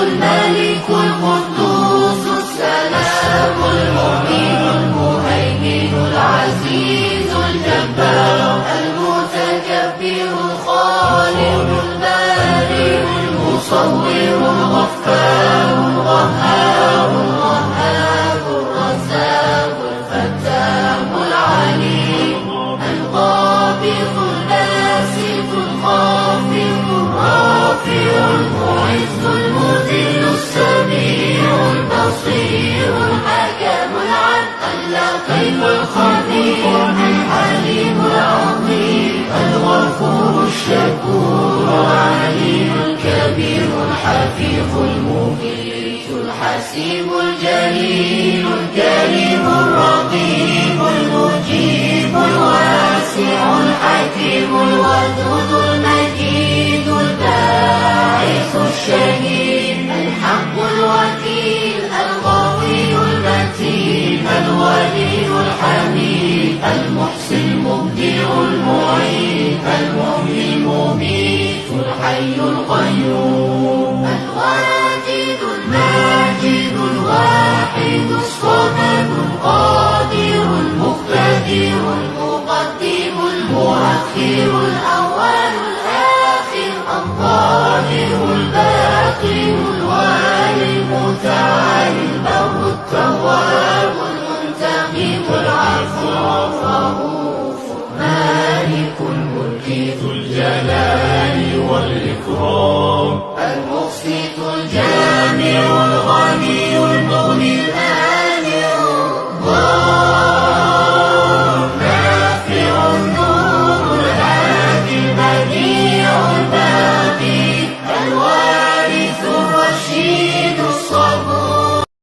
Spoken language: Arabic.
الملك القدوس السلام المؤمن المهيمن العزيز الجبار المتكبر الخالق البارئ المصور الغفار القهار الوهاب الرزاق الفتاح العليم القابض الباسط الخافض الرافع المعز المذل السميع البصير الحكم العدل اللطيف الخبير الحليم العظيم الغفور الشكور العليم الكبير الحفيظ المغيث الحسيب الجليل الكريم الرقيب المجيب الواسع الحكيم الودود المجيد الباعث الشهيد الحق الوكيل القوي المتين الولي الحميد المحسن المبدع المعيد المحيي المميت الحي القيوم الواجد الماجد الواحد الصمد القادر المقتدر المقدم المؤخر الأول الآخر الظاهر الباطن الوالي المتعالي البر التواب المنتقم العفو الرؤوف مالك الملك ذو الجلال والإكرام المقسط الجامع الغني المغني المانع الضار نافع النور الهادي البديع الباقي الوارث الرشيد